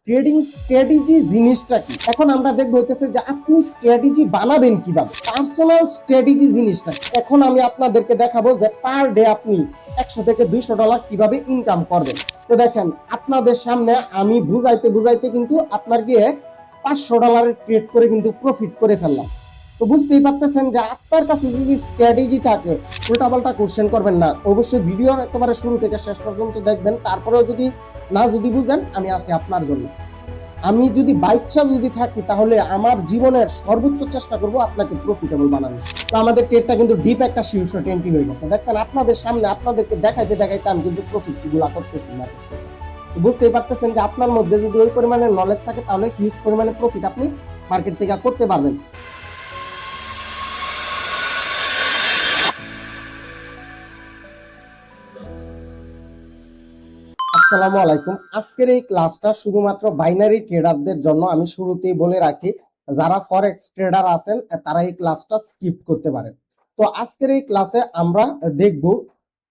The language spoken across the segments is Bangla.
ট্রেডিং স্ট্র্যাটেজি জিনিসটা কি। এখন আমরা দেখবো হইতেছে যে আপনি স্ট্র্যাটেজি বানাবেন কিভাবে, পার্সোনাল স্ট্র্যাটেজি জিনিসটা। এখন আমি আপনাদেরকে দেখাবো যে পার ডে আপনি 100 থেকে 200 ডলার কিভাবে ইনকাম করবেন। তো দেখেন আপনাদের সামনে আমি বুঝাইতে বুঝাইতে কিন্তু আপনার গিয়ে 500 ডলারের ট্রেড করে কিন্তু প্রফিট করে ফেললাম। তো বুঝতেই পারতেছেন যে আপনার কাছে যদি স্ট্র্যাটেজি থাকে উল্টাপাল্টা কোশ্চেন করবেন না, অবশ্যই ভিডিও একেবারে শুরু থেকে শেষ পর্যন্ত দেখবেন। তারপরেও যদি বুঝেন, আমি আছি আপনার জন্য। আমি যদি বাইচ্ছা যদি থাকি তাহলে আমার জীবনের সর্বোচ্চ চেষ্টা করব আপনাকে প্রফিটেবল বানানো। তো আমাদের ট্রেডটা কিন্তু ডিপ একটা শীর্ষ ট্রেন্ডই হয়ে গেছে। দেখছেন আপনাদের সামনে আপনাদেরকে দেখাইতে দেখাইতে আমি কিন্তু প্রফিট গুলা করতেছি না। বুঝতেই পারতেছেন যে আপনার মধ্যে যদি ওই পরিমাণের নলেজ থাকে তাহলে হিউজ পরিমাণে প্রফিট আপনি মার্কেট থেকে করতে পারবেন। আসসালামু আলাইকুম। আজকের এই ক্লাসটা শুধুমাত্র বাইনারি ট্রেডারদের জন্য। আমি শুরুতেই বলে রাখি, যারা ফরেক্স ট্রেডার আছেন তারা এই ক্লাসটা স্কিপ করতে পারেন। তো আজকের এই ক্লাসে আমরা দেখব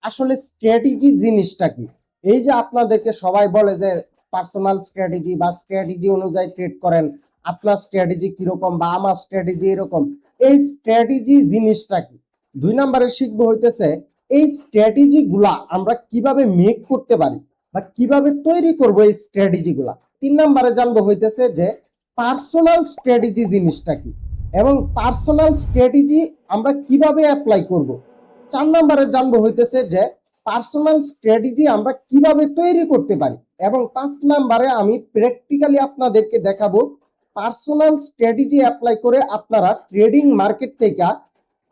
আসলে স্ট্র্যাটেজি জিনিসটা কি। এই যে আপনাদেরকে সবাই বলে যে পার্সোনাল স্ট্র্যাটেজি বা স্ট্র্যাটেজি অনুযায়ী ট্রেড করেন, আপনার স্ট্র্যাটেজি কিরকম বা আমার স্ট্র্যাটেজি এরকম, এই স্ট্র্যাটেজি জিনিসটা কি। 2 নম্বরে শিখবো হইতেছে এই স্ট্র্যাটেজি গুলা আমরা কিভাবে মেক করতে পারি বা কিভাবে তৈরি করব এই স্ট্র্যাটেজি গুলা। 3 নম্বরে জানবো হইতেছে যে পার্সোনাল স্ট্র্যাটেজি জিনিসটা কি এবং পার্সোনাল স্ট্র্যাটেজি আমরা কিভাবে অ্যাপ্লাই করব। 4 নম্বরে জানবো হইতেছে যে পার্সোনাল স্ট্র্যাটেজি আমরা কিভাবে তৈরি করতে পারি এবং 5 নম্বরে আমি প্র্যাকটিক্যালি আপনাদেরকে দেখাবো পার্সোনাল স্ট্র্যাটেজি অ্যাপ্লাই করে আপনারা ট্রেডিং মার্কেট থেকে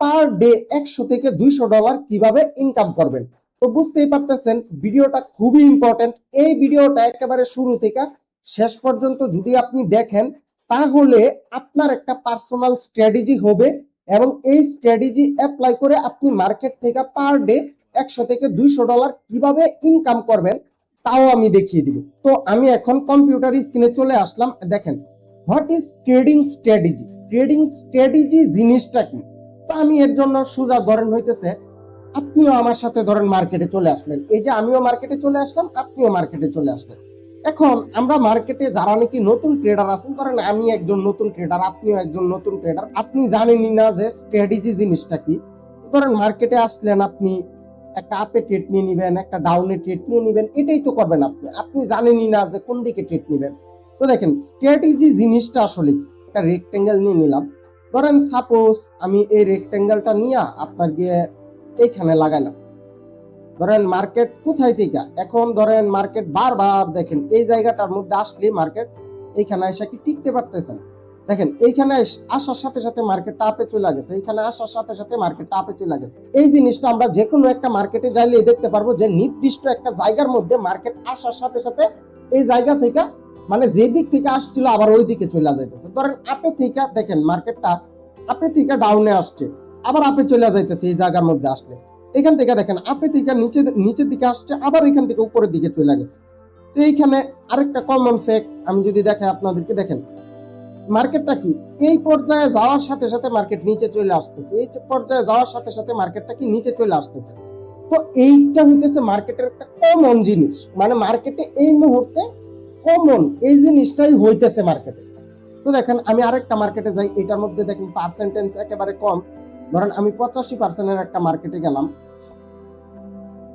পার ডে 100 থেকে 200 ডলার কিভাবে ইনকাম করবেন। তো বুঝতেই পারতেছেন ভিডিওটা খুবই ইম্পর্টেন্ট। এই ভিডিওটা একেবারে শুরু থেকে শেষ পর্যন্ত যদি আপনি দেখেন তাহলে আপনার একটা পার্সোনাল স্ট্র্যাটেজি হবে এবং এই স্ট্র্যাটেজি অ্যাপ্লাই করে আপনি মার্কেট থেকে পার ডে 100 থেকে 200 ডলার কিভাবে ইনকাম করবেন তাও আমি দেখিয়ে দিব। তো আমি এখন কম্পিউটার স্ক্রিনে চলে আসলাম। দেখেন what is trading strategy. Trading strategy জিনিসটা কি। তো আমি এর জন্য সোজা ধরেন হইতেছে আপনিও আমার সাথে ধরেন মার্কেটে চলে আসলেন। এই যে আমিও মার্কেটে চলে আসলাম, আপনিও মার্কেটে চলে আসলেন। এখন আমরা মার্কেটে যারা নাকি নতুন ট্রেডার আছেন, ধরেন আমি একজন নতুন ট্রেডার, আপনিও একজন নতুন ট্রেডার, আপনি জানেনই না যে স্ট্র্যাটেজি জিনিসটা কি। ধরেন মার্কেটে আসলেন, আপনি একটা আপে ট্রেড নিয়ে নিবেন, একটা ডাউনে ট্রেড নিয়ে নিবেন, এটাই তো করবেন আপনি। আপনি জানেনই না যে কোন দিকে ট্রেড নিবেন। তো দেখেন স্ট্র্যাটেজি জিনিসটা আসলে কি। একটা রেক্টেঙ্গেল নিয়ে নিলাম, ধরেন সাপোজ আমি এই রেক্টেঙ্গেলটা নিয়ে আপনার গিয়ে এইখানে লাগাইলাম। ধরেন মার্কেট কোথায় থেকে, এখন ধরেন মার্কেট বারবার দেখেন এই জায়গাটার মধ্যে আসলে মার্কেট এইখানে এসে কি টিকতে পারতেছেন। দেখেন এইখানে আসার সাথে সাথে মার্কেট আপে চলে গেছে, এইখানে আসার সাথে সাথে মার্কেট আপে চলে গেছে। এই জিনিসটা আমরা যে কোনো একটা মার্কেটে যাইলে দেখতে পারবো যে নির্দিষ্ট একটা জায়গার মধ্যে মার্কেট আসার সাথে সাথে এই জায়গা থেকে মানে যে দিক থেকে আসছিল আবার ওই দিকে চলে যাইতেছে। ধরেন আপে থেকে দেখেন মার্কেটটা আপে থেকে ডাউনে আসছে, আবার আপে চলে যাইতেছে এই জায়গার মধ্যে আসলে। এখান থেকে দেখেন আপে থেকে নিচের দিকে আসছে, আবার এখান থেকে উপরের দিকে চলে গেছে। তো এইখানে আরেকটা কমন ফ্যাক্ট আমি যদি দেখাই আপনাদেরকে, দেখেন মার্কেটটা কি এই পর্যায়ে যাওয়ার সাথে সাথে মার্কেট নিচে চলে আসতেছে, এই পর্যায়ে যাওয়ার সাথে সাথে মার্কেটটা কি নিচে চলে আসতেছে। তো এইটা হইতেছে মার্কেটের একটা কমন জিনিস, মানে মার্কেটে এই মুহূর্তে কমন এই জিনিসটাই হইতেছে মার্কেটে। তো দেখেন আমি আরেকটা মার্কেটে যাই, এটার মধ্যে দেখেন পার্সেন্টেজ একেবারে কম। ধরেন আমি 85% একটা মার্কেটে গেলাম।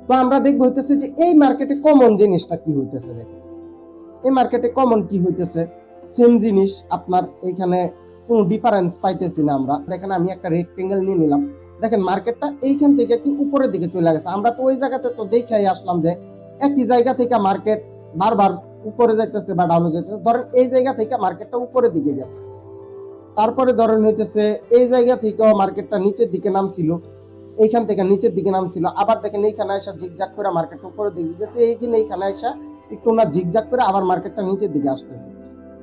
তো আমরা দেখবো হইতেছে যে এই মার্কেটে কমন জিনিসটা কি হইতেছে। দেখেন এই মার্কেটে কমন কি হইতেছে, সেম জিনিস আপনার এইখানে কোনো ডিফারেন্স পাইতেছি না আমরা। দেখেন আমি একটা রেক্টেঙ্গেল নিয়ে নিলাম, দেখেন মার্কেটটা এইখান থেকে কি উপরের দিকে চলে গেছে। আমরা তো ওই জায়গাতে তো দেখাই আসলাম যে একই জায়গা থেকে মার্কেট বারবার উপরে যাইতেছে বা ডাউনে যাইতেছে। ধরেন এই জায়গা থেকে মার্কেটটা উপরের দিকে গেছে, তারপরে ধরেন হইতেছে এই জায়গা থেকে মার্কেটটা নিচের দিকে নামছিল, এইখান থেকে নিচের দিকে নামছিল, আবার দেখেন এইখানে আসা জিগজাগ করে মার্কেট উপরের দিকে গেছে, এই দিন এইখানে আসা একটু না জিগজাগ করে আবার মার্কেটটা নিচের দিকে আসতেছে।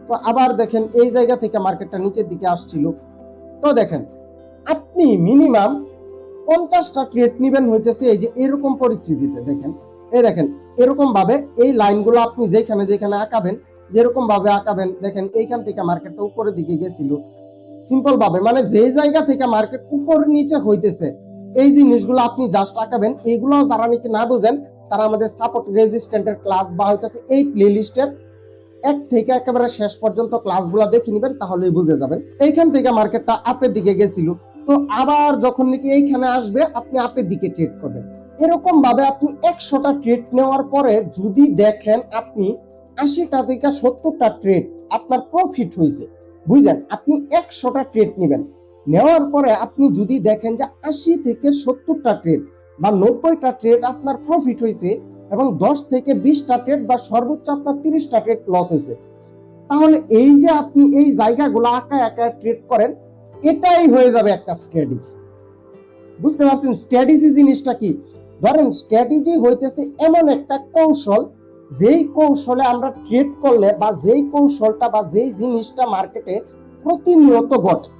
তো আবার দেখেন এই জায়গা থেকে মার্কেটটা নিচের দিকে আসছিল। তো দেখেন আপনি মিনিমাম 50টা ট্রেড নিবেন হইতেছে এই যে এরকম পরিস্থিতিতে। দেখেন এই দেখেন এরকম ভাবে এই লাইনগুলো আপনি যেখানে যেখানে আঁকাবেন, যেরকম ভাবে আঁকাবেন, দেখেন এইখান থেকে মার্কেটটা উপরের দিকে গেছিল সিম্পল ভাবে, মানে যে জায়গা থেকে মার্কেট উপর নিচে হইতেছে এই জিনিসগুলো আপনি জাস্ট আঁকাবেন। এইগুলো যারা নাকি না বুঝেন তারা আমাদের সাপোর্ট রেজিস্ট্যান্টের ক্লাস বা হইতেছে এই প্লে লিস্টের এক থেকে একেবারে শেষ পর্যন্ত ক্লাসগুলো দেখে নেবেন, তাহলেই বুঝে যাবেন। এইখান থেকে মার্কেটটা আপের দিকে গেছিল, তো আবার যখন নাকি এইখানে আসবে আপনি আপের দিকে ট্রেড করবেন। এরকম ভাবে আপনি 100টা ট্রেড নেওয়ার পরে যদি দেখেন আপনি 80টা থেকে 70টা ট্রেড আপনার প্রফিট হয়েছে, বুঝলেন? আপনি 100টা ট্রেড নেবেন, নেওয়ার পরে আপনি যদি দেখেন যে 80 থেকে 70টা ট্রেড বা 90টা ট্রেড আপনার প্রফিট হয়েছে এবং 10 থেকে 20টা ট্রেড বা সর্বোচ্চ আপনার 30টা ট্রেড লস হয়েছে, তাহলে এই যে আপনি এই জায়গাগুলো একা একা ট্রেড করেন, এটাই হয়ে যাবে একটা স্ট্র্যাটেজি। বুঝতে পারছেন স্ট্র্যাটেজি জিনিসটা কি? ধরেন স্ট্র্যাটেজি হইতেছে এমন একটা কৌশল, যেই কৌশলে আমরা ট্রেড করলে বা যেই কৌশলটা বা যেই জিনিসটা মার্কেটে প্রতিনিয়ত ঘটে।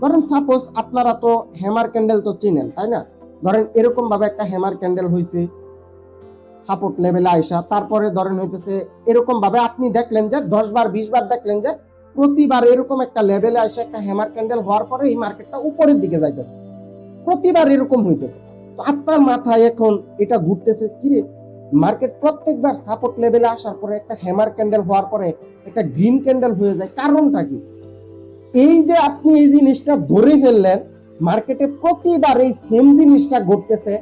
ধরেন সাপোজ আপনারা তো হ্যামার ক্যান্ডেল তো চিনেন, তাই না? ধরেন এরকম ভাবে একটা হ্যামার ক্যান্ডেল হয়েছে সাপোর্ট লেভেলে আইসা, তারপরে ধরেন হইতেছে এরকম ভাবে আপনি দেখলেন যে 10 বার 20 বার দেখলেন যে প্রতিবার এরকম একটা লেভেলে আইসা একটা হ্যামার ক্যান্ডেল হওয়ার পরে এই মার্কেটটা উপরের দিকে যাইতেছে, প্রতিবার এরকম হইতেছে। তো আপনার মাথায় এখন এটা ঘুরতেছে, কিরে মার্কেট প্রত্যেকবার সাপোর্ট লেভেলে আসার পরে একটা হ্যামার ক্যান্ডেল হওয়ার পরে একটা গ্রিন ক্যান্ডেল হয়ে যায়, কারণটা কি? এই যে আপনি এই জিনিসটা ধরে ফেললেন, মার্কেটে প্রতিবার এই সেম জিনিসটা ঘটতেছে,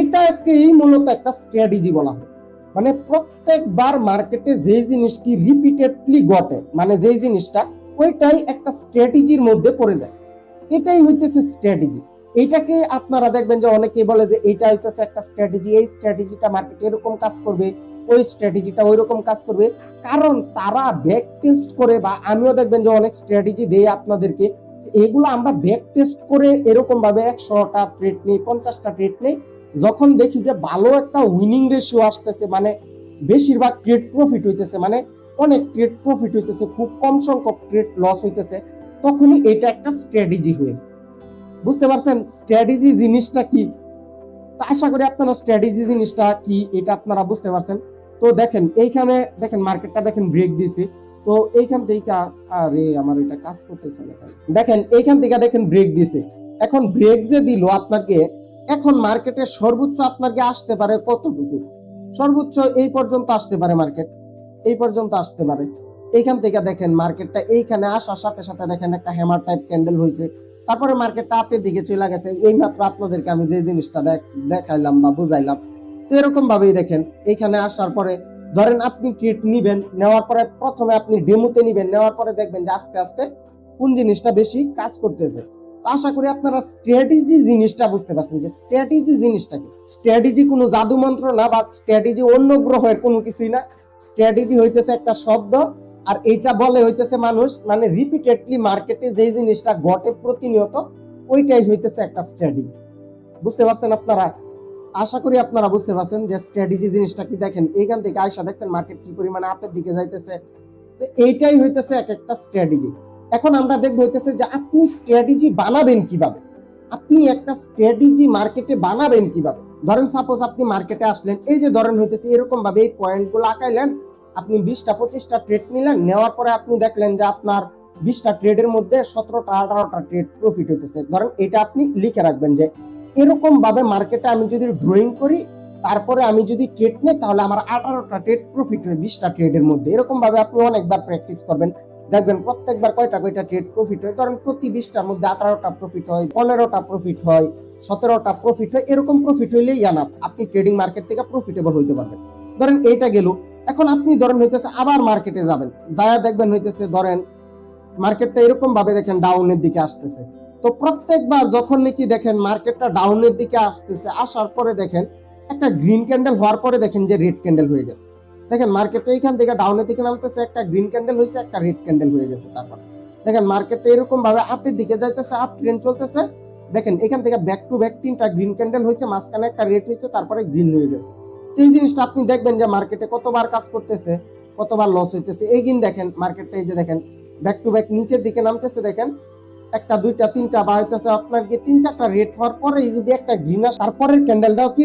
এটাকেই মূলত একটা স্ট্র্যাটেজি বলা হয়। মানে প্রত্যেকবার মার্কেটে যে জিনিসটি রিপিটেডলি ঘটে, মানে যে জিনিসটা ওইটাই একটা স্ট্র্যাটেজির মধ্যে পড়ে যায়, এটাই হইতেছে স্ট্র্যাটেজি। এইটাকে আপনারা দেখবেন যে অনেকেই বলে যে এইটা হইতেছে একটা স্ট্র্যাটেজি, এই স্ট্র্যাটেজিটা মার্কেটে এরকম কাজ করবে, ওই স্ট্র্যাটেজিটা ওই রকম কাজ করবে, কারণ তারা ব্যাক টেস্ট করে, বা আমিও দেখবেন যে অনেক স্ট্র্যাটেজি দেই আপনাদেরকে, এগুলো আমরা ব্যাক টেস্ট করে এরকম ভাবে 100টা ট্রেড নেই, 50টা ট্রেড নেই, যখন দেখি যে ভালো একটা উইনিং রেশিও আসতেছে, মানে বেশিরভাগ ট্রেড প্রফিট হইতেছে, মানে অনেক ট্রেড প্রফিট হইতেছে, খুব কম সংখ্যক ট্রেড লস হইতেছে, তখনই এটা একটা স্ট্র্যাটেজি হয়েছে। বুঝতে পারছেন স্ট্র্যাটেজি জিনিসটা কি? আশা করি আপনারা স্ট্র্যাটেজি জিনিসটা কি এটা আপনারা বুঝতে পারছেন। তো দেখেন এইখানে দেখেন মার্কেটটা দেখেন ব্রেক দিছে, তো এইখান থেকে আরে আমার এটা কাজ করতেছে না, দেখেন এইখান থেকে দেখেন ব্রেক দিছে। এখন ব্রেক যে দিল আপনাকে, এখন মার্কেটে সর্বোচ্চ আপনাকে আসতে পারে কতটুকু? সর্বোচ্চ এই পর্যন্ত আসতে পারে, মার্কেট এই পর্যন্ত আসতে পারে। এইখান থেকে দেখেন মার্কেটটা এইখানে আসার সাথে সাথে দেখেন একটা হ্যামার টাইপ ক্যান্ডেল হয়েছে, তারপরে মার্কেটটা আপের দিকে চলে গেছে। এই মাত্র আপনাদেরকে আমি যে জিনিসটা দেখাইলাম বা বুঝাইলাম, তো এরকম ভাবেই দেখেন এইখানে আসার পরে ধরেন আপনি ট্রেড নিবেন, নেওয়ার পরে প্রথমে আপনি ডেমোতে নিবেন, নেওয়ার পরে দেখবেন যে আস্তে আস্তে কোন জিনিসটা বেশি কাজ করতেছে। আশা করি আপনারা স্ট্র্যাটেজি জিনিসটা বুঝতে পারছেন যে স্ট্র্যাটেজি জিনিসটা কি। স্ট্র্যাটেজি কোনো জাদু মন্ত্র না, বা স্ট্র্যাটেজি অন্য গ্রহের কোনো কিছুই না। স্ট্র্যাটেজি হইতেছে একটা শব্দ, আর এইটা বলে হইতেছে মানুষ, মানে রিপিটেডলি মার্কেটে যে জিনিসটা ঘটে প্রতিনিয়ত, ওইটাই হইতেছে একটা স্ট্র্যাটেজি। বুঝতে পারছেন আপনারা? আশা করি আপনারা বুঝতে পারছেন যে স্ট্র্যাটেজি জিনিসটা কি। দেখেন এইখান থেকে আয়সা দেখছেন মার্কেট কি পরিমাণে আপের দিকে যাইতেছে, তো এইটাই হইতেছে এক একটা স্ট্র্যাটেজি। এখন আমরা দেখব হইতেছে যে আপনি স্ট্র্যাটেজি বানাবেন কিভাবে, আপনি একটা স্ট্র্যাটেজি মার্কেটে বানাবেন কিভাবে। ধরেন সাপোজ আপনি মার্কেটে আসলেন, এই যে ধরেন হইতেছে এরকম ভাবে এই পয়েন্টগুলো আঁকাইলেন, আপনি 20টা 25টা ট্রেড নিলেন, নেওয়ার পরে আপনি দেখলেন যে আপনার 20টা ট্রেডের মধ্যে 17টা 18টা ট্রেড প্রফিট হইতেছে। ধরেন এটা আপনি লিখে রাখবেন যে এরকম ভাবে মার্কেটে আমি যদি ড্রয়িং করি, তারপরে আমি যদি ট্রেড নেই, তাহলে আমার 18টা ট্রেড প্রফিট হয় 20টা ট্রেডের মধ্যে। এরকম ভাবে আপনি অনেকবার প্র্যাকটিস করবেন, দেখবেন প্রত্যেকবার কয়টা কয়টা ট্রেড প্রফিট হয়। ধরেন প্রতি 20টার মধ্যে 18টা প্রফিট হয়, 15টা প্রফিট হয়, 17টা প্রফিট হয়। এরকম প্রফিট হইলেই ইয়ানাফ, আপনি ট্রেডিং মার্কেট থেকে প্রফিটেবল হইতে পারবেন। ধরেন এইটা গেল, এখন আপনি ধরেন হইতেছে আবার মার্কেটে যাবেন, যায়া দেখবেন হইতেছে ধরেন মার্কেটটা এরকম ভাবে দেখেন ডাউনের দিকে আসতেছে। তো প্রত্যেকবার যখন নাকি দেখেন মার্কেটটা ডাউনের দিকে আসতেছে, আসার পরে দেখেন একটা গ্রিন ক্যান্ডেল হওয়ার পরে দেখেন যে রেড ক্যান্ডেল হয়ে গেছে। দেখেন মার্কেটটা এইখান থেকে ডাউনের দিকে নামতেছে, একটা গ্রিন ক্যান্ডেল হয়েছে, একটা রেড ক্যান্ডেল হয়ে গেছে। তারপর দেখেন মার্কেটটা এরকম ভাবে আপের দিকে যাইতেছে, আপ ট্রেন্ড চলতেছে। দেখেন এখান থেকে ব্যাক টু ব্যাক 3টা গ্রিন ক্যান্ডেল হয়েছে, মাঝখানে একটা রেড হয়েছে, তারপরে গ্রিন হয়ে গেছে। তো এই জিনিসটা আপনি দেখবেন যে মার্কেটে কতবার কাজ করতেছে, কতবার লস হইতেছে। এইদিন দেখেন মার্কেটটা এই যে দেখেন ব্যাক টু ব্যাক নিচের দিকে নামতেছে, দেখেন একটা 2টা 3টা বা হইতেছে আপনার কি 3-4টা রেড হওয়ার পরে যদি একটা গ্রিন আসে, তারপরের ক্যান্ডেলটাও কি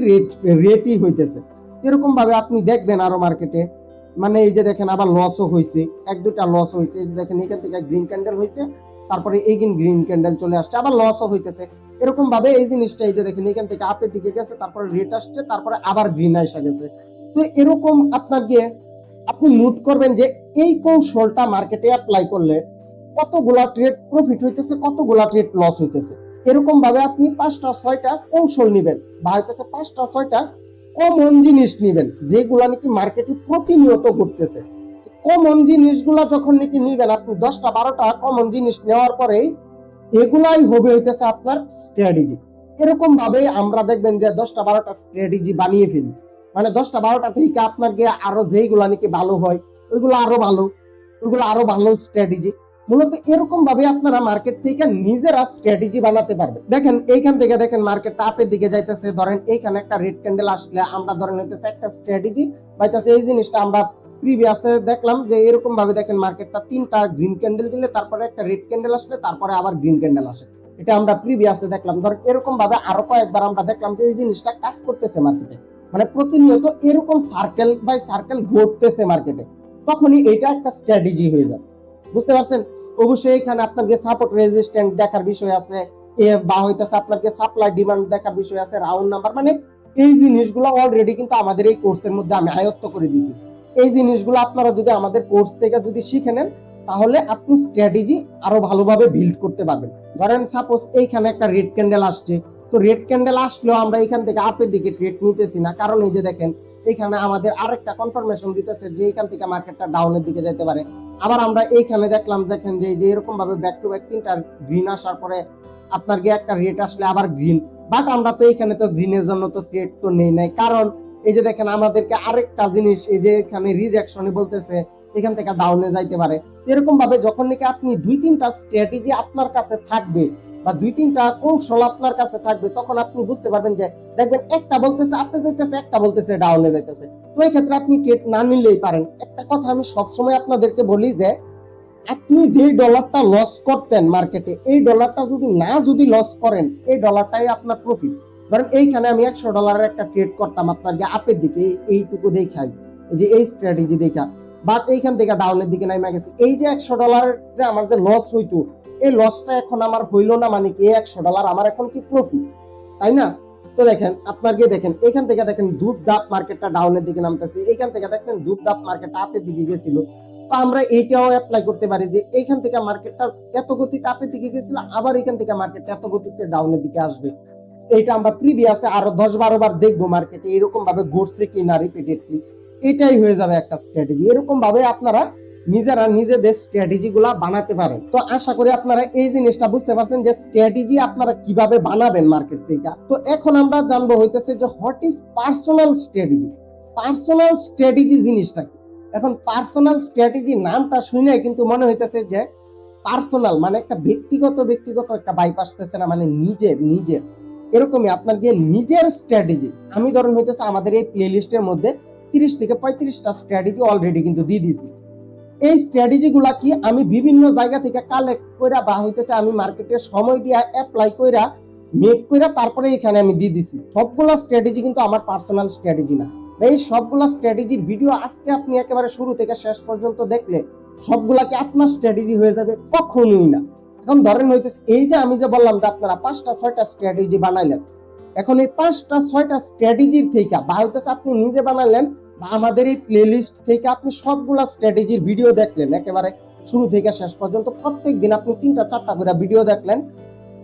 রেডই হইতেছে। এরকম ভাবে আপনি দেখবেন আরো মার্কেটে, মানে এই যে দেখেন আবার লসও হয়েছে, 1-2টা লস হয়েছে। এই যে দেখেন এখান থেকে গ্রিন ক্যান্ডেল হয়েছে, তারপরে এইদিন গ্রিন ক্যান্ডেল চলে আসছে, আবার লসও হইতেছে। এরকম ভাবে এই জিনিসটা এই যে দেখেন এখান থেকে আপের দিকে গেছে, তারপরে রেড আসছে, তারপরে আবার গ্রিন আসা গেছে। তো এরকম আপনার গিয়ে আপনি নোট করবেন যে এই কৌশলটা মার্কেটে অ্যাপ্লাই করলে কতগুলা ট্রেড প্রফিট হইতেছে, কতগুলা ট্রেড লস হইতেছে। এরকম ভাবে আপনি 5টা 6টা কৌশল নিবেন বা হইতেছে 5টা 6টা কমন জিনিস নিবেন যেগুলা নাকি মার্কেটে প্রতিনিয়ত ঘটতেছে। কমন জিনিসগুলা যখন নাকি নিবেন, আপনি 10টা 12টা কমন জিনিস নেওয়ার পরেই এগুলাই হবে হইতেছে আপনার স্ট্র্যাটেজি। এরকম ভাবে আমরা দেখবেন যে 10টা 12টা স্ট্র্যাটেজি বানিয়ে ফেলি, মানে 10টা 12টা থেকে আপনার গিয়ে আরো যেইগুলা নাকি ভালো হয় ওইগুলো আরো ভালো, ওইগুলো আরো ভালো স্ট্র্যাটেজি। মূলত এরকম ভাবে আপনারা মার্কেট থেকে নিজেরা স্ট্র্যাটেজি বানাতে পারবেন। দেখেন এইখান থেকে দেখেন মার্কেটটা আপের দিকে যাইতেছে, ধরেন এইখানে একটা রেড ক্যান্ডেল আসলে আমরা ধরেন হইতেছে একটা স্ট্র্যাটেজি পাইতেছে। এই জিনিসটা আমরা প্রিভিয়াসে দেখলাম যে এরকম ভাবে দেখেন মার্কেটটা 3টা গ্রিন ক্যান্ডেল দিলে তারপরে একটা রেড ক্যান্ডেল আসলে তারপরে আবার গ্রিন ক্যান্ডেল আসে, এটা আমরা প্রিভিয়াসে দেখলাম। ধরেন এরকম ভাবে আরো কয়েকবার আমরা দেখলাম যে এই জিনিসটা কাজ করতেছে মার্কেটে, মানে প্রতিনিয়ত এরকম সার্কেল বাই সার্কেল ঘটতেছে মার্কেটে, তখনই এটা একটা স্ট্র্যাটেজি হয়ে যাবে। বুঝতে পারছেন? অবশ্যই এখানে আপনাকে সাপোর্ট রেজিস্ট্যান্ট দেখার বিষয় আছে, বা হইতেছে আপনাকে সাপ্লাই ডিমান্ড দেখার বিষয় আছে, রাউন্ড নাম্বার, মানে এই জিনিসগুলো অলরেডি কিন্তু আমাদের এই কোর্সের মধ্যে আমি আয়ত্ত করে দিয়েছি। এই জিনিসগুলো আপনারা যদি আমাদের কোর্স থেকে যদি শিখে নেন তাহলে আপনি স্ট্র্যাটেজি আরো ভালোভাবে বিল্ড করতে পারবেন। ধরেন সাপোজ এইখানে একটা রেড ক্যান্ডেল আসছে, তো রেড ক্যান্ডেল আসলেও আমরা এখান থেকে আপের দিকে ট্রেড নিতেছি না, কারণ এই যে দেখেন এখানে আমাদের আরেকটা কনফার্মেশন দিতেছে যে এখান থেকে মার্কেটটা ডাউনের দিকে যেতে পারে। আবার আমরা এইখানে দেখলাম দেখেন যে এরকম ভাবে ব্যাক টু ব্যাক 3টা গ্রিন আসার পরে আপনার গিয়ে একটা রেড আসলে আবার গ্রিন, বাট আমরা তো এখানে তো গ্রিনের জন্য তো ট্রেড তো নেই নাই, কারণ এই যে দেখেন আমাদেরকে আরেকটা জিনিস এই যে এখানে রিজেকশনে বলতেছে এখান থেকে ডাউনে যাইতে পারে। এরকম ভাবে যখন নাকি আপনি 2-3টা স্ট্র্যাটেজি আপনার কাছে থাকবে বা 2-3টা কৌশল আপনার কাছে থাকবে, তখন আপনি বুঝতে পারবেন যে দেখবেন একটা বলতেছে আপনি যাইতেছে, একটা বলতেছে ডাউনে যাইতেছে, তো এই ক্ষেত্রে আপনি ট্রেড না নিলেই পারেন। একটা কথা আমি সবসময় আপনাদেরকে বলি যে আপনি যে ডলারটা লস করতেন মার্কেটে, এই ডলারটা যদি লস করেন, এই ডলারটাই আপনার প্রফিট। ধরেন এইখানে আমি $100 একটা ট্রেড করতাম আপনার আপের দিকে, এইটুকু দেখাই এই যে এই স্ট্র্যাটেজি দেখা, বাট এইখান থেকে ডাউনের দিকে নাইমা গেছে, এই যে $100 যে আমার যে লস হইতো, এই লসটা এখন আমার হইলো না, মানে কি $100 আমার এখন কি প্রফিট, তাই না? তো দেখেন আপনার গিয়ে দেখেন এখান থেকে দেখেন ধূপ ধাপ মার্কেটটা ডাউনের দিকে নামতেছে, এইখান থেকে দেখছেন ধূপ ধাপ মার্কেটটা আপের দিকে গেছিল। তো আমরা এইটাও অ্যাপ্লাই করতে পারি যে এইখান থেকে মার্কেটটা এত গতিতে আপের দিকে গেছিল, আবার এখান থেকে মার্কেটটা এত গতিতে ডাউনের দিকে আসবে। এইটা আমরা প্রিভিয়াসে আরো 10-12 বার দেখবো মার্কেটে এরকম ভাবে ঘটছে কিনা রিপিটেডলি, এটাই হয়ে যাবে একটা স্ট্র্যাটেজি। এরকম ভাবে আপনারা নিজেরা নিজেদের স্ট্র্যাটেজি গুলা বানাতে পারেন। তো আশা করি আপনারা এই জিনিসটা বুঝতে পারছেন যে স্ট্র্যাটেজি আপনারা কিভাবে বানাবেন মার্কেট থেকে। তো এখন আমরা জানবো হইতেছে যে what is personal strategy. Personal strategy জিনিসটা কি? এখন পার্সোনাল স্ট্র্যাটেজি নামটা শুনে কিন্তু মনে হইতেছে যে পার্সোনাল মানে একটা ব্যক্তিগত একটা বাইপ আসতেছে না, মানে নিজের এরকমই আপনার যে নিজের স্ট্র্যাটেজি। আমি ধরুন হইতেছে আমাদের এই প্লে লিস্টের মধ্যে 30 থেকে 35টা স্ট্র্যাটেজি অলরেডি কিন্তু দিয়ে দিছি। এই স্ট্র্যাটেজি গুলা কি আমি বিভিন্ন জায়গা থেকে কালেক্ট কইরা বা হইতেছে আমি মার্কেটে সময় দিয়া অ্যাপ্লাই কইরা মেক কইরা তারপরে এখানে আমি দিয়ে দিছি। সবগুলা স্ট্র্যাটেজি কিন্তু আমার পার্সোনাল স্ট্র্যাটেজি না। এই সবগুলা স্ট্র্যাটেজির ভিডিও আজকে আপনি একেবারে শুরু থেকে শেষ পর্যন্ত দেখলে সবগুলা কি আপনার স্ট্র্যাটেজি হয়ে যাবে? কখনোই না। এখন ধরেন হইতেছে এই যে আমি যে বললাম যে আপনারা 5টা 6টা স্ট্র্যাটেজি বানাইলেন, এখন এই 5টা 6টা স্ট্র্যাটেজির থেকে বা হইতেছে আপনি নিজে বানালেন বা আমাদের এই প্লেলিস্ট থেকে আপনি সবগুলা স্ট্র্যাটেজির ভিডিও দেখলেন একেবারে শুরু থেকে শেষ পর্যন্ত, প্রত্যেক দিন আপনি 3টা 4টা করে ভিডিও দেখলেন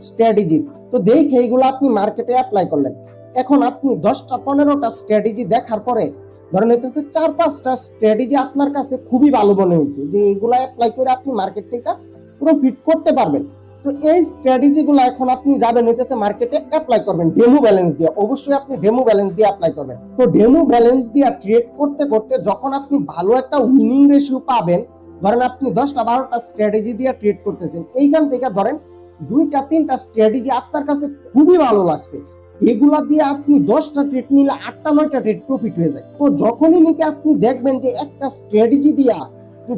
স্ট্র্যাটেজির, তো দেখে এইগুলো আপনি মার্কেটে অ্যাপ্লাই করলেন। এখন আপনি 10টা 15টা স্ট্র্যাটেজি দেখার পরে ধরেন হইতেছে 4-5টা স্ট্র্যাটেজি আপনার কাছে খুবই ভালো মনে হয়েছে যে এইগুলা অ্যাপ্লাই করে আপনি মার্কেট থেকে প্রফিট করতে পারবেন। তো এই স্ট্র্যাটেজি গুলো এখন আপনি যাবেন হইতেছে মার্কেটে অ্যাপ্লাই করবেন ডেমো ব্যালেন্স দিয়ে। অবশ্যই আপনি ডেমো ব্যালেন্স দিয়ে অ্যাপ্লাই করবেন। তো ডেমো ব্যালেন্স দিয়ে ট্রেড করতে করতে যখন আপনি ভালো একটা উইনিং রেশিও পাবেন, ধরেন আপনি 10টা 12টা স্ট্র্যাটেজি দিয়ে ট্রেড করতেছেন, এইখান থেকে ধরেন 2-3টা স্ট্র্যাটেজি আপনার কাছে খুবই ভালো লাগছে, এগুলা দিয়ে আপনি 10টা ট্রেড নিলে 8টা 9টা ট্রেড প্রফিট হয়ে যায়। তো যখনই নাকি আপনি দেখবেন যে একটা স্ট্র্যাটেজি দিয়া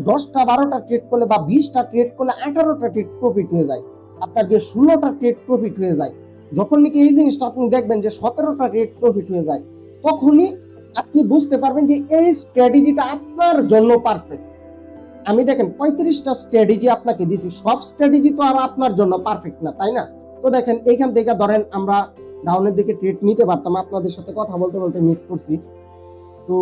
10টা 12টা ট্রেড করলে বা 20টা ট্রেড করলে 18টা ট্রেড প্রফিট হয়ে যায়, আপনার যে 16টা ট্রেড প্রফিট হয়ে যায়, যখন নাকি এই জিনিসটা আপনি দেখবেন যে 17টা ট্রেড প্রফিট হয়ে যায়, তখনই আপনি বুঝতে পারবেন যে এই স্ট্র্যাটেজিটা আপনার জন্য পারফেক্ট। আমি দেখেন 35টা স্ট্র্যাটেজি আপনাকে দিয়েছি, সব স্ট্র্যাটেজি তো আর আপনার জন্য পারফেক্ট না, তাই না? তো দেখেন এইখান থেকে ধরেন আমরা ডাউনের দিকে ট্রেড নিতে পারতাম, আপনাদের সাথে কথা বলতে বলতে মিস করছি। তো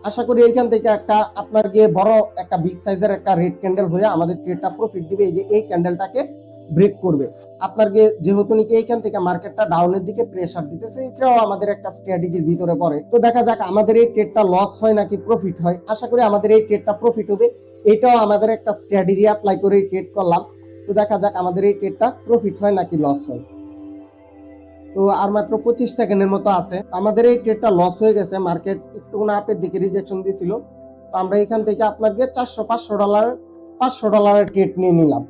আশা করি এইখান থেকে একটা আপনার গিয়ে বড় একটা বিগ সাইজের একটা রেড ক্যান্ডেল হয়ে আমাদের ট্রেডটা প্রফিট দিবে। এই যে এই ক্যান্ডেলটাকে ব্রেক করবে আপনার গিয়ে, যেহেতু নাকি এইখান থেকে মার্কেটটা ডাউনের দিকে প্রেসার দিতেছে, এটাও আমাদের একটা স্ট্র্যাটেজির ভিতরে পড়ে। তো দেখা যাক আমাদের এই ট্রেডটা লস হয় নাকি প্রফিট হয়। আশা করি আমাদের এই ট্রেডটা প্রফিট হবে, এটাও আমাদের একটা স্ট্র্যাটেজি অ্যাপ্লাই করে ট্রেড করলাম। তো দেখা যাক আমাদের এই ট্রেডটা প্রফিট হয় নাকি লস হয়। তো আর মাত্র 25 সেকেন্ডের মতো আছে, আমাদের এই ট্রেডটা লস হয়ে গেছে, মার্কেট একটু আপের দিকে রিজেকশন দিয়েছিল। তো আমরা এখান থেকে আপনাকে $500 ট্রেড নিয়ে নিলাম।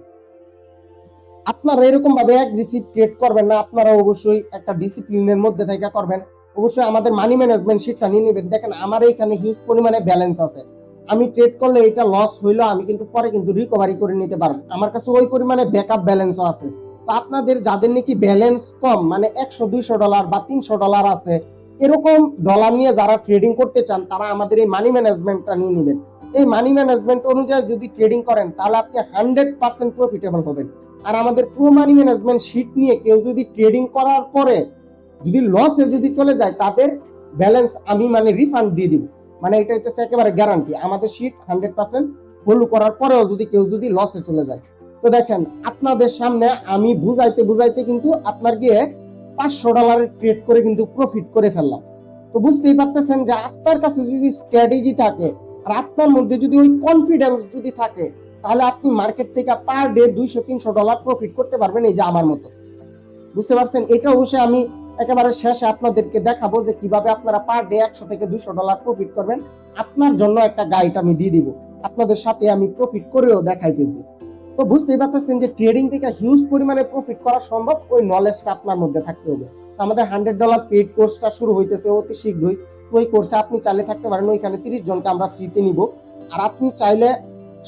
আপনারা এরকম ভাবে অ্যাগ্রেসিভ ট্রেড করবেন না, আপনারা অবশ্যই একটা ডিসিপ্লিনের মধ্যে থেকে করবেন। অবশ্যই আমাদের মানি ম্যানেজমেন্ট শিটটা নিয়ে নেবেন। দেখেন আমার এখানে হিউজ পরিমাণে ব্যালেন্স আছে, আমি ট্রেড করলে এটা লস হইলো আমি কিন্তু পরে কিন্তু রিকভারি করে নিতে পারবো, আমার কাছে ওই পরিমাণে ব্যাকআপ ব্যালেন্সও আছে। তো আপনাদের যাদের নাকি ব্যালেন্স কম, মানে $100-200 বা $300 আছে, এরকম ডলার নিয়ে যারা ট্রেডিং করতে চান, তারা আমাদের এই মানি ম্যানেজমেন্টটা নিয়ে নেবেন। এই মানি ম্যানেজমেন্ট অনুযায়ী যদি ট্রেডিং করেন তাহলে আপনি 100% প্রফিটেবল হবেন। আর আমাদের পুরো মানি ম্যানেজমেন্ট শিট নিয়ে কেউ যদি ট্রেডিং করার পরে যদি লসে যদি চলে যায়, তাদের ব্যালেন্স আমি মানে রিফান্ড দিয়ে দিব, মানে এটা হচ্ছে একেবারে গ্যারান্টি। আমাদের শিট 100% ফলো করার পরেও যদি কেউ যদি লসে চলে যায়। তো দেখেন আপনাদের সামনে আমি বুঝাইতে বুঝাইতে কিন্তু আপনার গিয়ে $500 ট্রেড করে কিন্তু প্রফিট করে ফেললাম। তো বুঝতেই পারতেছেন যে আপনার কাছে যদি স্ট্র্যাটেজি থাকে আর আপনার মধ্যে যদি ওই কনফিডেন্স যদি থাকে, তাহলে আপনি মার্কেট থেকে পার ডে $200-300 প্রফিট করতে পারবেন, এই যে আমার মতো। বুঝতে পারছেন? এটা অবশ্যই আমি একেবারে শেষে আপনাদেরকে দেখাবো যে কিভাবে আপনারা পার ডে $100-200 প্রফিট করবেন। আপনার জন্য একটা গাইড আমি দিয়ে দিব, আপনাদের সাথে আমি প্রফিট করেও দেখাইতেছি। তো বুঝতেই পারতেছেন যে ট্রেডিং থেকে হিউজ পরিমাণে প্রফিট করা সম্ভব, ওই নলেজটা আপনার মধ্যে থাকতে হবে। আমাদের $100 পেইড কোর্সটা শুরু হইতেছে অতি শীঘ্রই। ওই কোর্সে আপনি চাইলে থাকতে পারেন, ওইখানে 30 জনকে আমরা ফ্রিতে নিব। আর আপনি চাইলে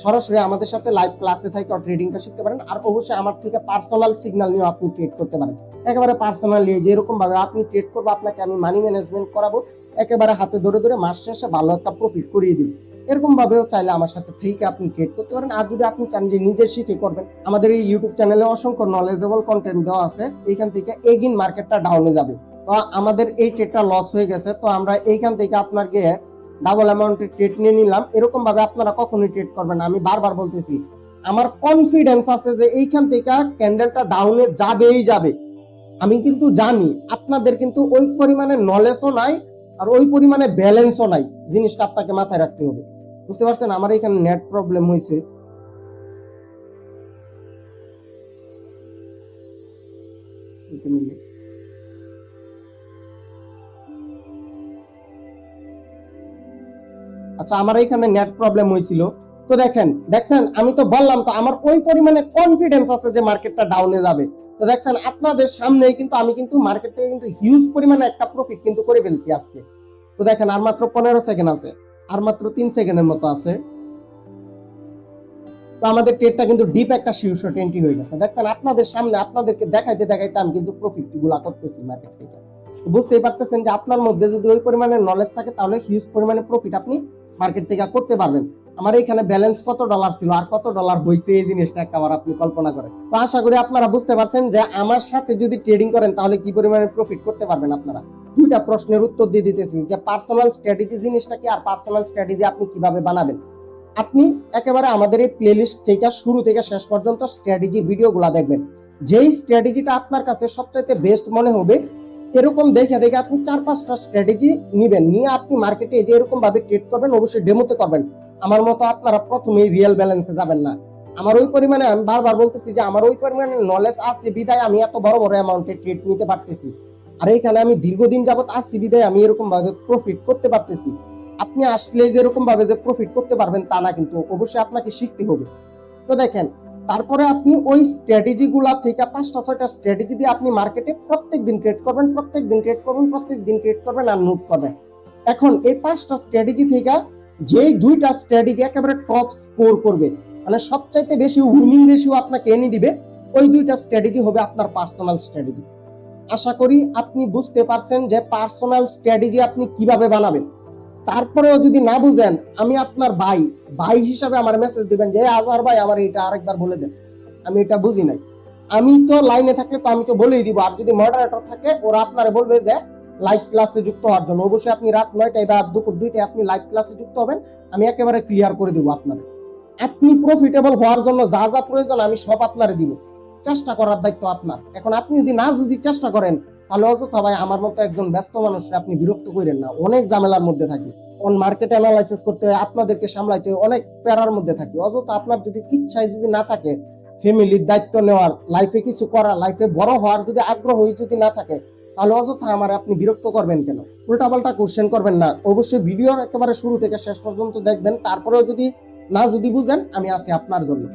সরাসরি আমাদের সাথে লাইভ ক্লাসে থেকে ট্রেডিংটা শিখতে পারেন। আর অবশ্যই আমার থেকে পার্সোনাল সিগন্যাল নিয়ে আপনি ট্রেড করতে পারেন, একেবারে পার্সোনালি। যেরকম ভাবে আপনি ট্রেড করবো, আপনাকে আমি মানি ম্যানেজমেন্ট করাবো, একেবারে হাতে ধরে ধরে মাস শেষে ভালো একটা প্রফিট করিয়ে দিব। এরকম ভাবেও চাইলে আমার সাথে থেকে আপনি ট্রেড করতে পারেন। আর যদি আপনি চান যে নিজে শিখে করবেন, আমাদের এই ইউটিউব চ্যানেলে অসংখ্য নলেজেবল কন্টেন্ট দেওয়া আছে, এইখান থেকে এগিন মার্কেটটা ডাউনে যাবে। তো আমাদের এই ট্রেডটা লস হয়ে গেছে, তো আমরা এইখান থেকে আপনার গিয়ে ডাবল অ্যামাউন্টের ট্রেড নিয়ে নিলাম। এরকম ভাবে আপনারা কখনোই ট্রেড করবেন না, আমি বারবার বলতেছি। আমার কনফিডেন্স আছে যে এইখান থেকে ক্যান্ডেলটা ডাউনে যাবেই যাবে। আমি কিন্তু জানি আপনাদের কিন্তু ওই পরিমাণে নলেজও নাই আর ওই পরিমাণে ব্যালেন্সও নাই, জিনিসটা আপনাকে মাথায় রাখতে হবে। বুঝতে পারছেন? আমার এখানে নেট প্রবলেম হয়েছে। আচ্ছা, আমার এখানে নেট প্রবলেম হয়েছিল। তো দেখছেন আমি তো বললাম, তো আমার ওই পরিমাণে কনফিডেন্স আছে যে মার্কেটটা ডাউনে যাবে। তো দেখছেন আপনাদের সামনে কিন্তু আমি কিন্তু মার্কেট থেকে কিন্তু হিউজ পরিমাণে একটা প্রফিট কিন্তু করে ফেলছি আজকে। তো দেখেন আর মাত্র 15 সেকেন্ড আছে, আর মাত্র 3 সেকেন্ডের মতো আছে। তো আমাদের ট্রেডটা কিন্তু ডিপ একটা শীর্ষ টেন্টি হয়ে গেছে। দেখছেন আপনাদের সামনে আপনাদেরকে দেখাইতে দেখাইতে আমি কিন্তু প্রফিট গুলা করতেছি মার্কেট থেকে। বুঝতেই পারতেছেন যে আপনার মধ্যে যদি ওই পরিমাণে নলেজ থাকে, তাহলে হিউজ পরিমাণে প্রফিট আপনি মার্কেট থেকে করতে পারবেন। আমার এখানে ব্যালেন্স কত ডলার ছিল আর কত ডলার হয়েছে, এই জিনিসটা একবার আপনি কল্পনা করেন। তো আশা করি আপনারা বুঝতে পারছেন যে আমার সাথে যদি ট্রেডিং করেন তাহলে কি পরিমাণে প্রফিট করতে পারবেন আপনারা। দুইটা প্রশ্নের উত্তর দিয়ে দিতেছি যে পার্সোনাল স্ট্র্যাটেজি জিনিসটা কি, আর পার্সোনাল স্ট্র্যাটেজি আপনি কিভাবে বানাবেন। আপনি একেবারে আমাদের এই প্লেলিস্ট থেকে শুরু থেকে শেষ পর্যন্ত স্ট্র্যাটেজি ভিডিওগুলো দেখবেন। যেই স্ট্র্যাটেজিটা আপনার কাছে সবচাইতে বেস্ট মনে হবে, এরকম দেখে দেখে আপনি 4-5টা স্ট্র্যাটেজি নিবেন, নিয়ে আপনি মার্কেটে যে এরকম ভাবে ট্রেড করবেন, অবশ্যই ডেমোতে করবেন। আমার মতো আপনারা প্রথমেই রিয়েল ব্যালেন্সে যাবেন না। আমার ওই পরিমাণে, আমি বারবার বলতেছি যে আমার ওই পরিমাণে নলেজ আছে বিদায় আমি এত বড় বড় অ্যামাউন্টে ট্রেড নিতে পারতেছি। আর এইখানে আমি দীর্ঘদিন যাবত আছি বিদায় আমি এরকম ভাবে প্রফিট করতে পারতেছি। আপনি আসলে যে এরকম ভাবে যে প্রফিট করতে পারবেন তা না, কিন্তু অবশ্যই আপনাকে শিখতে হবে। তো দেখেন, তারপরে আপনি ওই স্ট্র্যাটেজি গুলা থেকে 5টা-6টা স্ট্র্যাটেজি দিয়ে আপনি মার্কেটে প্রত্যেকদিন ট্রেড করবেন, আর নোট করবেন। এখন এই 5টা স্ট্র্যাটেজি থেকে যেই 2টা স্ট্র্যাটেজি একেবারে টপ স্কোর করবে, মানে সবচাইতে বেশি উইনিং রেশিও আপনাকে এনে দিবে, ওই 2টা স্ট্র্যাটেজি হবে আপনার পার্সোনাল স্ট্র্যাটেজি। আশা করি আপনি বুঝতে পারছেন যে পার্সোনাল স্ট্র্যাটেজি আপনি কিভাবে বানাবেন। তারপরেও যদি না বুঝেন, আমি আপনার ভাই হিসাবে আমার মেসেজ দিবেন যে আজহার ভাই আমার এটা আরেকবার বলে দেন, আমি এটা বুঝি নাই। আমি তো লাইনে থাকলে তো আমি তো বলেই দিব, আর যদি মডারেটর থাকে ওরা আপনারা বলবে যে লাইভ ক্লাসে যুক্ত হওয়ার জন্য। অবশ্যই আপনি রাত 9টায় বা দুপুর 2টায় আপনি লাইভ ক্লাসে যুক্ত হবেন, আমি একেবারে ক্লিয়ার করে দেবো আপনারা। আপনি প্রফিটেবল হওয়ার জন্য যা যা প্রয়োজন আমি সব আপনারে দিব, চেষ্টা করার দায়িত্ব আপনার। এখন আপনি যদি চেষ্টা করেন তাহলে অযথা ভাই আমার মতো একজন ব্যস্ত মানুষকে আপনি বিরক্ত করেন না, অনেক ঝামেলার মধ্যে থাকি, অন মার্কেট অ্যানালাইসিস করতে হয়, আপনাদেরকে সামলাইতে হয়, অনেক প্যারার মধ্যে থাকি। অযথা আপনার যদি ইচ্ছাই যদি না থাকে ফ্যামিলির দায়িত্ব নেওয়ার, লাইফে কিছু করার, লাইফে বড় হওয়ার যদি আগ্রহই যদি না থাকে, তাহলে অযথা আমার আপনি বিরক্ত করবেন কেন, উল্টাপাল্টা কোশ্চেন করবেন না। অবশ্যই ভিডিওর একেবারে শুরু থেকে শেষ পর্যন্ত দেখবেন, তারপরেও যদি বুঝেন আমি আছি আপনার জন্য।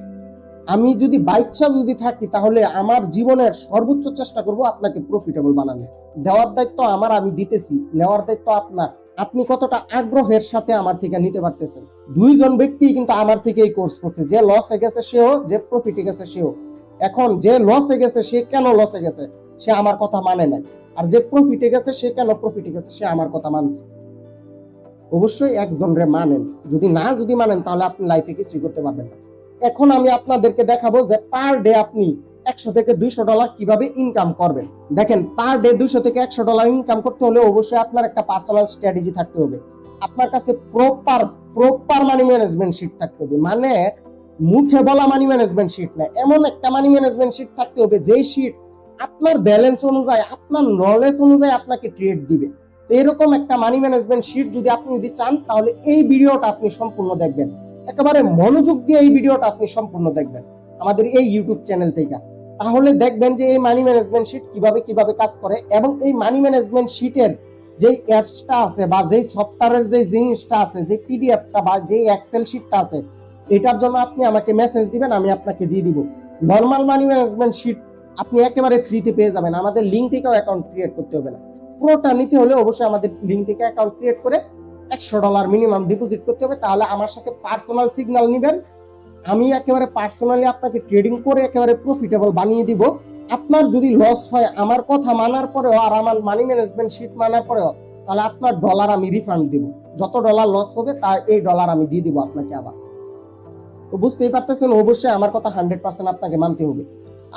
আমি যদি বাইচ্ছা যদি থাকি তাহলে আমার জীবনের সর্বোচ্চ চেষ্টা করব আপনাকে প্রফিটেবল বানানো। দেওয়ার দায়িত্ব আমার, আমি দিতেছি, নেওয়ার দায়িত্ব আপনার। আপনি কতটা আগ্রহের সাথে আমার থেকে নিতে পারতেছেন। দুইজন ব্যক্তি কিন্তু আমার থেকে এই কোর্স করছে, যে লসে গেছে সেও, যে প্রফিটে গেছে সেও। এখন যে লসে গেছে সে কেন লসে গেছে, সে আমার কথা মানে নাই, আর যে প্রফিটে গেছে সে কেন প্রফিটে গেছে, সে আমার কথা মানছে। অবশ্যই একজনরে মানেন, যদি মানেন তাহলে আপনি লাইফে কিছুই করতে পারবেন না। এখন আমি আপনাদেরকে দেখাবো যে পার ডে আপনি 100 থেকে 200 ডলার কিভাবে ইনকাম করবেন। দেখেন, পার ডে 200 থেকে 100 ডলার ইনকাম করতে হলে অবশ্যই আপনার একটা পার্সোনাল স্ট্র্যাটেজি থাকতে হবে। আপনার কাছে প্রপার মানি ম্যানেজমেন্ট শিট থাকতে হবে। মানে মুখে বলা মানি ম্যানেজমেন্ট শিট না, এমন একটা মানি ম্যানেজমেন্ট শিট থাকতে হবে যেই শিট আপনার ব্যালেন্স অনুযায়ী, আপনার নলেজ অনুযায়ী আপনাকে ট্রেড দিবে। তো এরকম একটা মানি ম্যানেজমেন্ট শিট যদি চান তাহলে এই ভিডিওটা আপনি সম্পূর্ণ দেখবেন, একেবারে মনোযোগ দিয়ে এই ভিডিওটা আপনি সম্পূর্ণ দেখবেন আমাদের এই ইউটিউব চ্যানেল থেকে। তাহলে দেখবেন যে এই মানি ম্যানেজমেন্ট শিট কিভাবে কাজ করে, এবং এই মানি ম্যানেজমেন্ট শিটের যে অ্যাপসটা আছে বা যেই সফটওয়্যারের যে জিনিসটা আছে, যে পিডিএফটা বা যে এক্সেল শিটটা আছে, এটার জন্য আপনি আমাকে মেসেজ দিবেন, আমি আপনাকে দিয়ে দিব। নরমাল মানি ম্যানেজমেন্ট শিট আপনি একেবারে ফ্রিতে পেয়ে যাবেন, আমাদের লিঙ্ক থেকেও অ্যাকাউন্ট ক্রিয়েট করতে হবে না। পুরোটা নিতে হলে অবশ্যই আমাদের লিঙ্ক থেকে অ্যাকাউন্ট ক্রিয়েট করে 100 ডলার মিনিমাম ডিপোজিট করতে হবে। তাহলে আমার সাথে পার্সোনাল সিগন্যাল নেবেন, আমি একেবারে পার্সোনালি আপনাকে ট্রেডিং করে একেবারে প্রফিটেবল বানিয়ে দিব। আপনার যদি লস হয় আমার কথা মানার পরেও আর আমার মানি ম্যানেজমেন্ট শিট মানার পরেও, তাহলে আপনার ডলার আমি রিফান্ড দিব। যত ডলার লস হবে তা এই ডলার আমি দিয়ে দিব আপনাকে আবার। তো বুঝতেই পারতেছেন, অবশ্যই আমার কথা 100% আপনাকে মানতে হবে।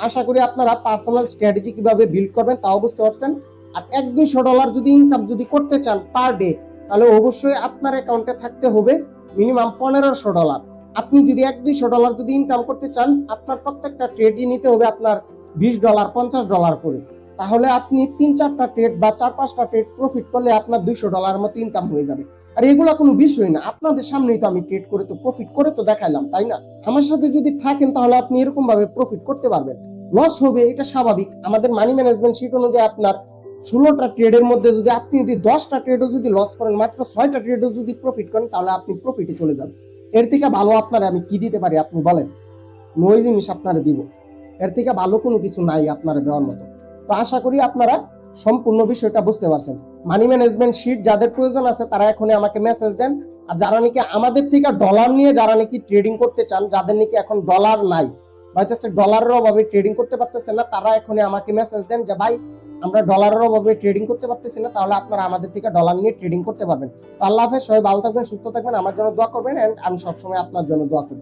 আশা করি আপনারা পার্সোনাল স্ট্র্যাটেজি কিভাবে বিল্ড করবেন তাও বুঝতে পারছেন। আর 1-200 ডলার যদি ইনকাম করতে চান পার ডে, তাহলে অবশ্যই আপনার অ্যাকাউন্টে থাকতে হবে মিনিমাম 1500 ডলার। আপনি যদি 1-200 ডলার যদি ইনকাম করতে চান, আপনার প্রত্যেকটা ট্রেডই নিতে হবে আপনার 20 ডলার 50 ডলার করে। তাহলে আপনি 3-4টা ট্রেড বা 4-5টা ট্রেড প্রফিট করলে আপনার 200 ডলার মতো ইনকাম হয়ে যাবে। আর এগুলা কোনো বিষয় না, আপনাদের সামনেই তো আমি ট্রেড করে তো প্রফিট করে তো দেখাইলাম, তাই না? আমার সাথে যদি থাকেন তাহলে আপনি এরকম ভাবে প্রফিট করতে পারবেন। লস হবে, এটা স্বাভাবিক। আমাদের মানি ম্যানেজমেন্ট শিট অনুযায়ী আপনার 16টা ট্রেডের মধ্যে যদি আপনি 10টা ট্রেডও যদি লস করেন, মাত্র 6টা ট্রেডও যদি প্রফিট করেন, তাহলে আপনি প্রফিটে চলে যাবেন। এর থেকে ভালো আপনার আমি কি দিতে পারি আপনি বলেন? ওই জিনিস আপনারা দিব, এর থেকে ভালো কোনো কিছু নাই আপনারা দেওয়ার মতো। তো আশা করি আপনারা সম্পূর্ণ বিষয়টা বুঝতে পারছেন। মানি ম্যানেজমেন্ট শিট যাদের প্রয়োজন আছে তারা এখনই আমাকে মেসেজ দেন। আর যারা নাকি আমাদের থেকে ডলার নিয়ে যারা নাকি ট্রেডিং করতে চান, যাদের নাকি এখন ডলার নাই, হয়তো ডলারের অভাবে ট্রেডিং করতে পারতেছেন না, তারা এখনই আমাকে মেসেজ দেন যে ভাই আমরা ডলারের অভাবে ট্রেডিং করতে পারতেছি না, তাহলে আপনারা আমাদের থেকে ডলার নিয়ে ট্রেডিং করতে পারবেন। তো আল্লাহ হাফেজ, সবাই ভালো থাকবেন, সুস্থ থাকবেন, আমার জন্য দোয়া করবেন, এন্ড আমি সবসময় আপনার জন্য দোয়া করি।